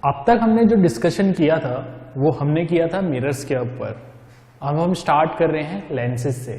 अब तक हमने जो डिस्कशन किया था वो हमने किया था मिरर्स के ऊपर। अब हम स्टार्ट कर रहे हैं लेंसेज से।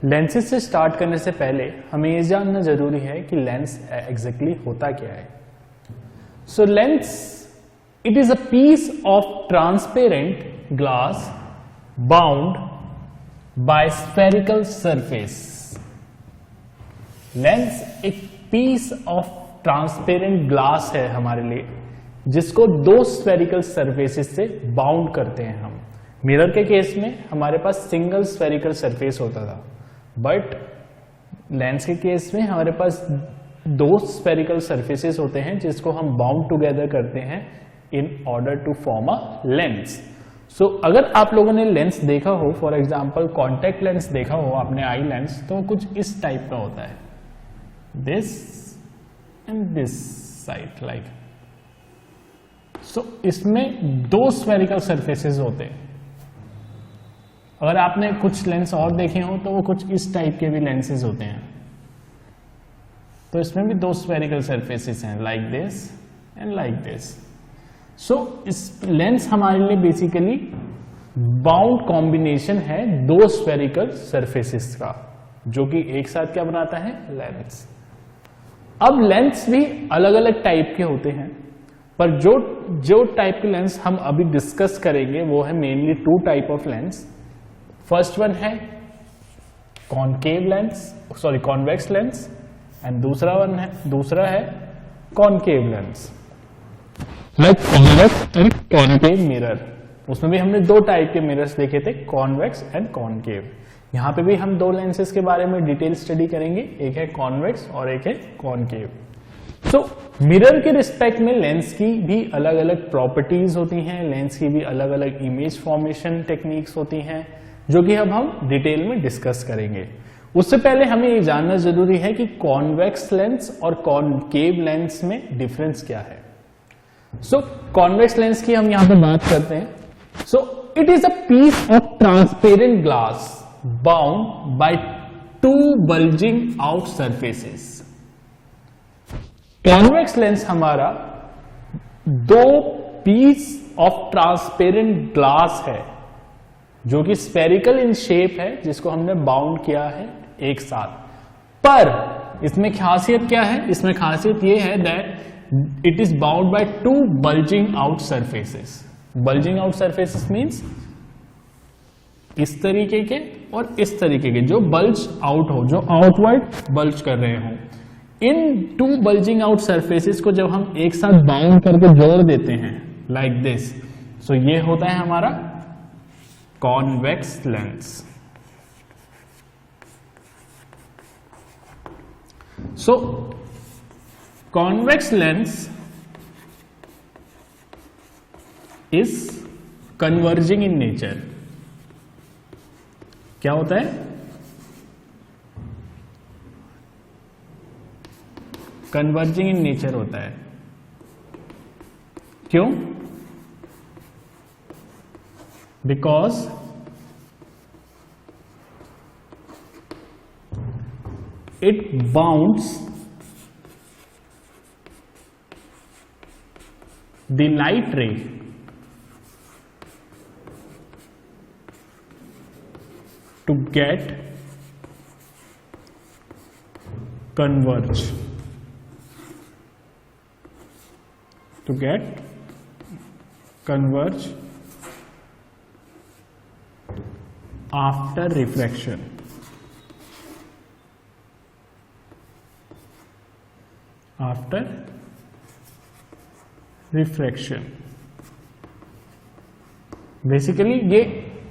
लेंसेज से स्टार्ट करने से पहले हमें ये जानना जरूरी है कि लेंस एग्जैक्टली होता क्या है। Lens it is a piece of transparent glass bound by spherical surface. Lens एक पीस ऑफ ट्रांसपेरेंट ग्लास है हमारे लिए, जिसको दो स्फेरिकल सरफेसेस से बाउंड करते हैं हम। मिरर के केस में हमारे पास सिंगल स्फेरिकल सरफेस होता था, बट लेंस के केस में हमारे पास दो स्फेरिकल सरफेसेस होते हैं जिसको हम बाउंड टुगेदर करते हैं in order to form a lens. अगर आप लोगों ने लेंस देखा हो, फॉर एग्जाम्पल कॉन्टेक्ट लेंस देखा हो आपने, आई लेंस, तो कुछ इस टाइप का होता है, this and this side like. इसमें दो स्फेरिकल सरफेसेस होते हैं। अगर आपने कुछ लेंस और देखे हो तो वो कुछ इस टाइप के भी लेंसेज होते हैं। तो इसमें भी दो स्फेरिकल सरफेसेस हैं, like this and like this. इस लेंस हमारे लिए बेसिकली बाउंड कॉम्बिनेशन है दो स्फेरिकल सरफेसेस का, जो कि एक साथ क्या बनाता है, लेंस। अब लेंस भी अलग अलग टाइप के होते हैं, पर जो टाइप के लेंस हम अभी डिस्कस करेंगे वो है mainly two type of lens. First one है concave lens, sorry convex lens, and दूसरा है concave lens, like convex and concave mirror. उसमें भी हमने दो टाइप के मिरर्स देखे थे, कॉन्वेक्स एंड कॉनकेव। यहाँ पे भी हम दो लेंसेज के बारे में डिटेल स्टडी करेंगे, एक है कॉन्वेक्स और एक है कॉनकेव। मिरर के रिस्पेक्ट में लेंस की भी अलग अलग प्रॉपर्टीज होती हैं, लेंस की भी अलग अलग इमेज फॉर्मेशन टेक्निक्स होती हैं, जो कि अब हम डिटेल में डिस्कस करेंगे। उससे पहले हमें ये जानना जरूरी है कि कॉन्वेक्स लेंस और कॉनकेव लेंस में डिफरेंस क्या है। कॉन्वेक्स लेंस की हम यहां पे बात करते हैं। It is a piece of transparent glass bound by two bulging out surfaces. Convex lens हमारा दो पीस ऑफ ट्रांसपेरेंट ग्लास है, जो कि स्फेरिकल इन शेप है, जिसको हमने बाउंड किया है एक साथ। पर इसमें खासियत क्या है, इसमें खासियत यह है that it is bound by two bulging out surfaces. Bulging out surfaces means इस तरीके के और इस तरीके के, जो बल्ज आउट हो, जो आउटवर्ड बल्ज कर रहे हो। इन टू बल्जिंग आउट सरफेसेस को जब हम एक साथ बाउंड करके जोड़ देते हैं लाइक दिस, ये होता है हमारा convex lens. Convex lens is converging in nature. क्या होता है, कन्वर्जिंग इन नेचर होता है। क्यों? Because it bounds the light ray to get converge, after refraction। Basically ये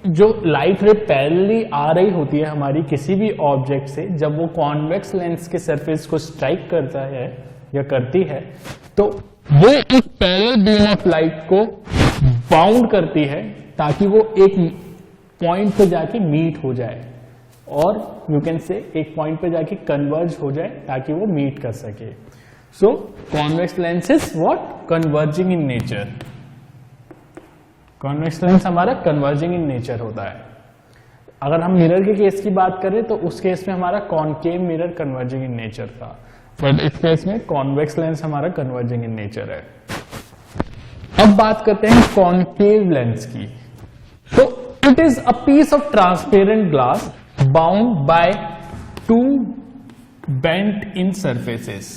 जो लाइट रे पैरेलली आ रही होती है हमारी किसी भी ऑब्जेक्ट से, जब वो कॉन्वेक्स लेंस के सरफेस को स्ट्राइक करता है या करती है, तो वो एक पैरेलल बीम ऑफ लाइट को बाउंड करती है, ताकि वो एक पॉइंट पे जाके मीट हो जाए, और यू कैन से एक पॉइंट पे जाके कन्वर्ज हो जाए, ताकि वो मीट कर सके। Convex lens is what, converging in nature. Convex lens हमारा कन्वर्जिंग इन नेचर होता है। अगर हम मिरर के केस की बात करें तो उस केस में हमारा concave mirror converging in nature था, बट इस केस में कॉन्वेक्स लेंस हमारा कन्वर्जिंग इन नेचर है। अब बात करते हैं कॉनकेव लेंस की। तो it is a piece of transparent glass bound by two bent in surfaces.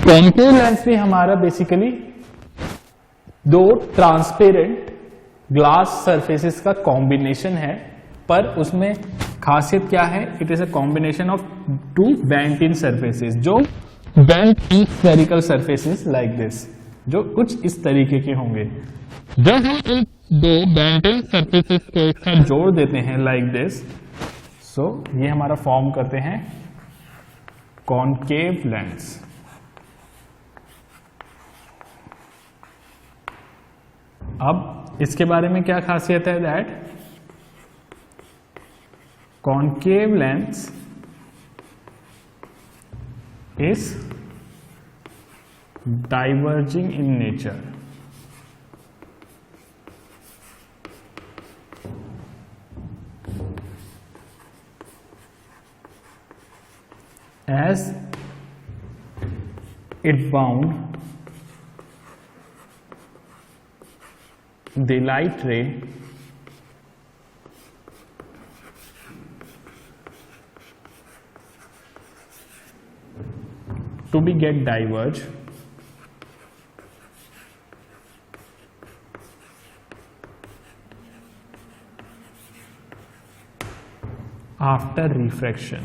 Concave lens भी हमारा बेसिकली दो ट्रांसपेरेंट ग्लास सरफेसेस का कॉम्बिनेशन है, पर उसमें खासियत क्या है? It is a combination of two bent in surfaces, जो bent in spherical surfaces like this, जो कुछ इस तरीके के होंगे। जब हम इन दो बेंट इन सरफेसेस को एक साथ जोड़ देते हैं लाइक दिस, सो ये हमारा फॉर्म करते हैं कॉनकेव लेंस। अब इसके बारे में क्या खासियत है? That concave lens is diverging in nature. As it bound the light ray to be get diverge after refraction.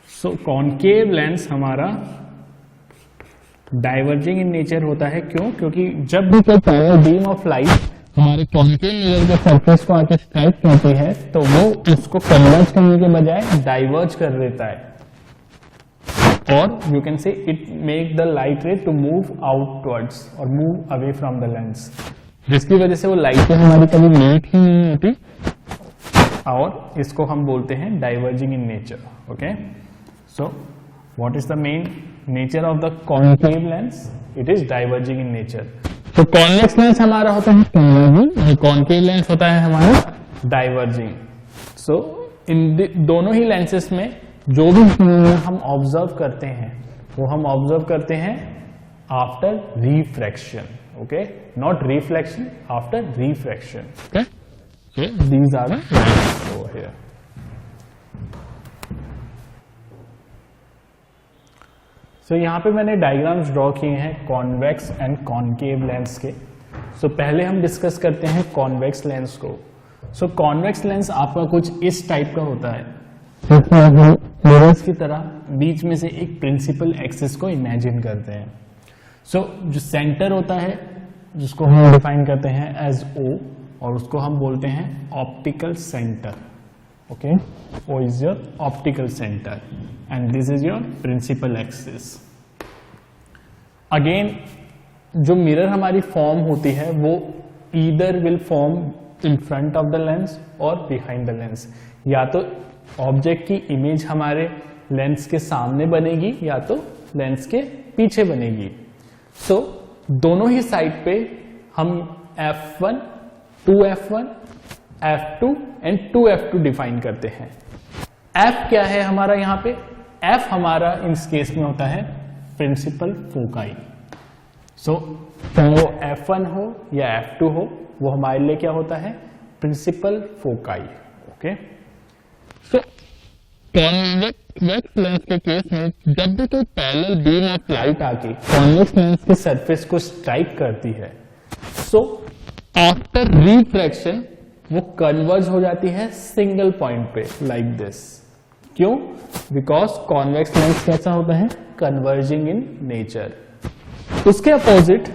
So concave lens हमारा डाइवर्जिंग इन नेचर होता है। क्यों? क्योंकि जब भी कोई बीम ऑफ लाइट हमारे कॉनकेव मिरर के सरफेस को आके स्ट्राइक करती है तो वो उसको कन्वर्ज करने के बजाय डाइवर्ज कर देता है, और you can say it make the light ray to move outwards और move away from the lens, जिसकी वजह से वो लाइट हमारी कभी लेट ही नहीं होती, और इसको हम बोलते हैं diverging in nature. Okay, so what is the main nature of the concave lens? It is diverging in nature. तो कॉन्वेक्स लेंस हमारा होता है कन्वर्जिंग और कॉनकेव लेंस होता है हमारा डाइवर्जिंग। सो इन दोनों ही लेंसेस में जो भी हम ऑब्जर्व करते हैं वो हम ऑब्जर्व करते हैं after refraction. Okay, not reflection, after refraction. Okay, so these are the lenses over here. तो यहाँ पे मैंने डायग्राम्स ड्रॉ किए हैं कॉन्वेक्स एंड कॉनकेव लेंस के। सो पहले हम डिस्कस करते हैं कॉन्वेक्स लेंस को। सो कॉन्वेक्स लेंस आपका कुछ इस टाइप का होता है, मिरर्स की तरह बीच में से एक प्रिंसिपल एक्सिस को इमेजिन करते हैं। सो जो सेंटर होता है जिसको हम डिफाइन करते हैं एज ओ, और उसको हम बोलते हैं optical centre. Okay, O is your optical center and this is your principal axis. Again, जो मिरर हमारी फॉर्म होती है वो either will form in front of the lens or behind the lens. या तो ऑब्जेक्ट की इमेज हमारे lens के सामने बनेगी या तो लेंस के पीछे बनेगी। सो दोनों ही साइड पे हम F1, 2F1, F2 and 2F2 define करते हैं। F क्या है हमारा यहाँ पे? F हमारा इस केस में होता है प्रिंसिपल फोकाई। सो वो F1 हो या F2 हो, वो हमारे लिए क्या होता है? Principal foci. Okay, so convex lens के केस में जब भी कोई पैरेलल बीम ऑफ लाइट आके कॉन्वेक्स लेंस के सरफेस को स्ट्राइक करती है, सो आफ्टर रिफ्रैक्शन वो कन्वर्ज हो जाती है सिंगल पॉइंट पे लाइक दिस। क्यों? बिकॉज कॉन्वेक्स लेंस कैसा होता है? Converging in nature. उसके अपोजिट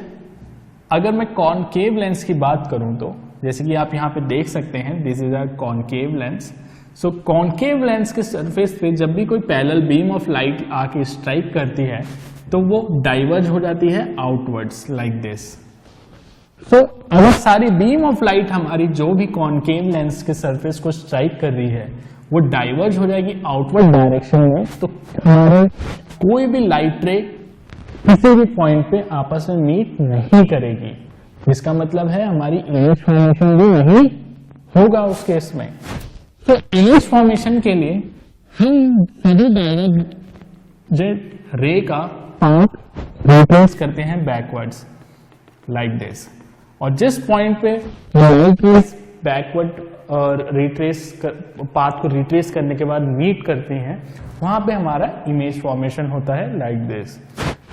अगर मैं कॉनकेव लेंस की बात करूं तो जैसे कि आप यहां पे देख सकते हैं, this is a concave lens. So concave lens के सरफेस पे जब भी कोई पैरेलल बीम ऑफ लाइट आके स्ट्राइक करती है तो वो डाइवर्ज हो जाती है आउटवर्ड्स लाइक दिस। तो अगर सारी बीम ऑफ लाइट हमारी जो भी कॉनकेव लेंस के सरफेस को स्ट्राइक कर रही है वो डाइवर्ज हो जाएगी आउटवर्ड डायरेक्शन में, तो हमारे कोई भी लाइट रे किसी भी पॉइंट पे आपस में मीट नहीं करेगी, जिसका मतलब है हमारी इमेज फॉर्मेशन भी नहीं होगा उस केस में। तो इमेज फॉर्मेशन के लिए हम सभी जो रे का पाथ रिट्रेस करते हैं बैकवर्ड्स लाइक दिस, और जिस पॉइंट पे लाइट रेस बैकवर्ड और पाथ को रिट्रेस करने के बाद मीट करती हैं, वहां पे हमारा इमेज फॉर्मेशन होता है like this.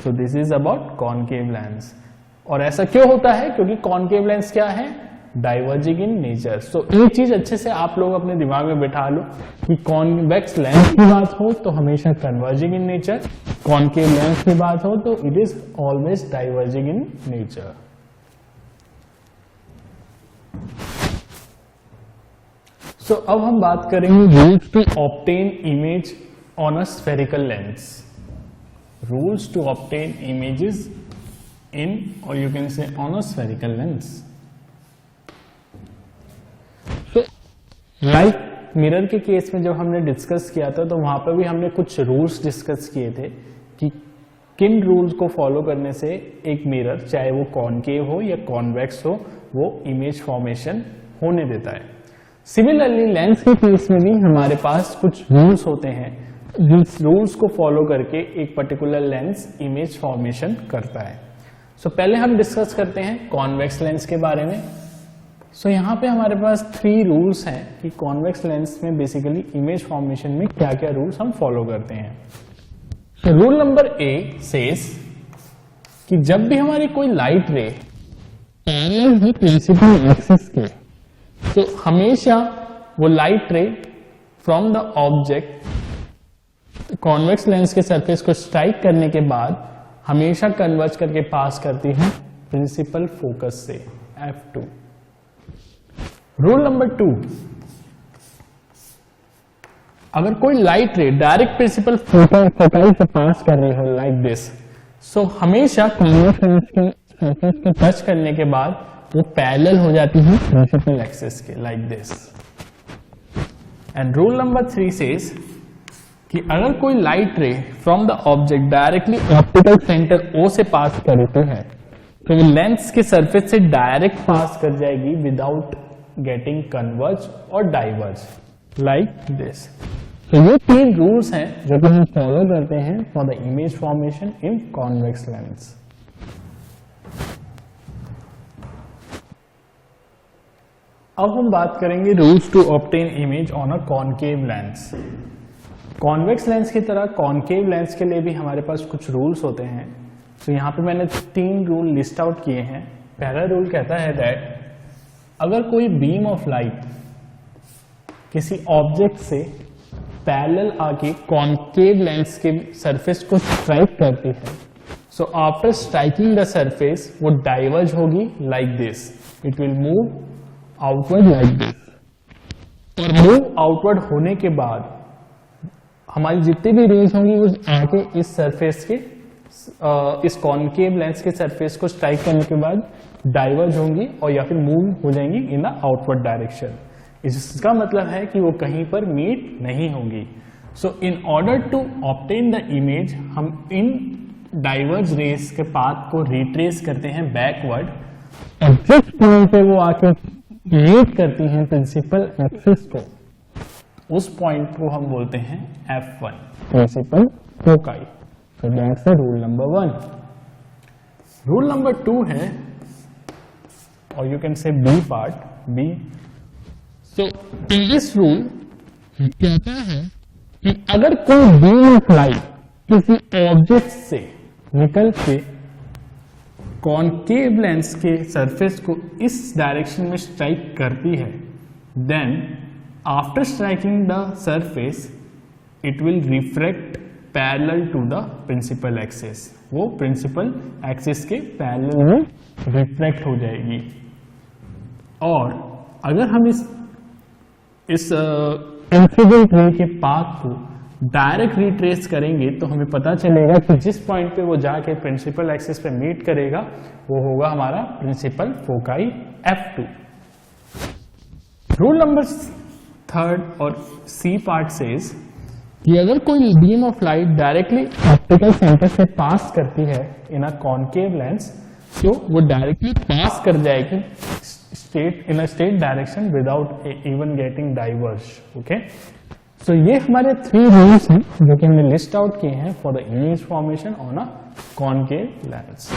So this is about concave lens. और ऐसा क्यों होता है? क्योंकि कॉनकेव लेंस क्या है? Diverging in nature. सो एक चीज अच्छे से आप लोग अपने दिमाग में बैठा लो कि कॉन्वेक्स लेंस की बात हो तो हमेशा converging in nature, concave lens की बात हो तो it is always diverging in nature. So अब हम बात करेंगे rules to obtain image on a spherical lens. Rules to obtain images in, और you can say on a spherical lens. Like mirror के केस में जब हमने डिस्कस किया था तो वहां पर भी हमने कुछ रूल्स डिस्कस किए थे कि किन रूल्स को फॉलो करने से एक मिरर, चाहे वो कॉनकेव हो या कॉन्वेक्स हो, वो इमेज फॉर्मेशन होने देता है. सिमिलरली लेंस के केस में भी हमारे पास कुछ रूल्स होते हैं, जिस रूल्स को फॉलो करके एक पर्टिकुलर लेंस इमेज फॉर्मेशन करता है. सो पहले हम डिस्कस करते हैं कॉन्वेक्स लेंस के बारे में. सो यहाँ पे हमारे पास 3 रूल्स हैं कि कॉन्वेक्स लेंस में बेसिकली इमेज फॉर्मेशन में क्या क्या रूल्स हम फॉलो करते हैं. So rule number A says कि जब भी हमारी कोई लाइट रे पैरेलल है प्रिंसिपल एक्सिस के, तो हमेशा वो लाइट रे from the object convex lens के सरफेस को स्ट्राइक करने के बाद हमेशा कन्वर्ज करके पास करती है प्रिंसिपल फोकस से, F2. रूल नंबर 2, अगर कोई लाइट रे डायरेक्ट प्रिंसिपल फोकाई से पास कर रही हो लाइक दिस, सो हमेशा कॉन्वेक्स लेंस के सरफेस को टच करने के बाद वो पैरेलल हो जाती है प्रिंसिपल एक्सिस के like this. And rule number 3 says कि अगर कोई लाइट रे from the object directly optical centre O से पास करती है तो वो लेंस के सरफेस से डायरेक्ट पास कर जाएगी विदाउट गेटिंग कन्वर्ज और डाइवर्ज लाइक दिस. तो ये 3 रूल्स हैं जो कि हम फॉलो करते हैं for the image formation in convex lens. अब हम बात करेंगे rules to obtain image on a concave lens. Convex lens की तरह कॉनकेव लेंस के लिए भी हमारे पास कुछ रूल्स होते हैं. तो यहाँ पे मैंने 3 रूल लिस्ट आउट किए हैं. पहला रूल कहता है दैट अगर कोई बीम ऑफ लाइट किसी ऑब्जेक्ट से पैरेलल आके कॉनकेव लेंस के सरफेस को स्ट्राइक करती है, so after striking the surface वो डाइवर्ज होगी like this. It will move outward like this. और मूव आउटवर्ड होने के बाद हमारी जितनी भी रेज होंगी वो आके इस सरफेस के इस कॉनकेव लेंस के सरफेस को स्ट्राइक करने के बाद डाइवर्ज होंगी और या फिर मूव हो जाएंगी इन द आउटवर्ड डायरेक्शन. इसका मतलब है कि वो कहीं पर मीट नहीं होंगी. So in order to obtain the image हम इन डाइवर्ज रेस के पाथ को रिट्रेस करते हैं बैकवर्ड, और जिस पॉइंट पे वो आके मीट करती हैं प्रिंसिपल एक्सिस को, उस पॉइंट को हम बोलते हैं F1 principal foci. So that's the rule number 1. Rule number 2 है, or you can say B part, B. So in this rule कहता है कि अगर कोई बीम ऑफ लाइट किसी ऑब्जेक्ट से निकल के कॉनकेव लेंस के सरफेस को इस डायरेक्शन में स्ट्राइक करती है, then after striking the surface it will refract parallel to the principal axis. वो प्रिंसिपल एक्सिस के पैरेलल में रिफ्लेक्ट हो जाएगी. और अगर हम इस इंसिडेंट रे के पाथ को डायरेक्ट रिट्रेस करेंगे तो हमें पता चलेगा कि जिस पॉइंट पे वो जाके प्रिंसिपल एक्सिस पे मीट करेगा वो होगा हमारा principal foci F2. Rule number 3 और C पार्ट सेज कि अगर कोई beam of light directly optical centre से पास करती है इन अ कॉनकेव लेंस, तो वो डायरेक्टली पास कर जाएगी in a straight direction without even getting diverge. Okay, so ये हमारे 3 रूल्स हैं जो कि हमने लिस्ट आउट किए हैं for the image formation on a concave lens.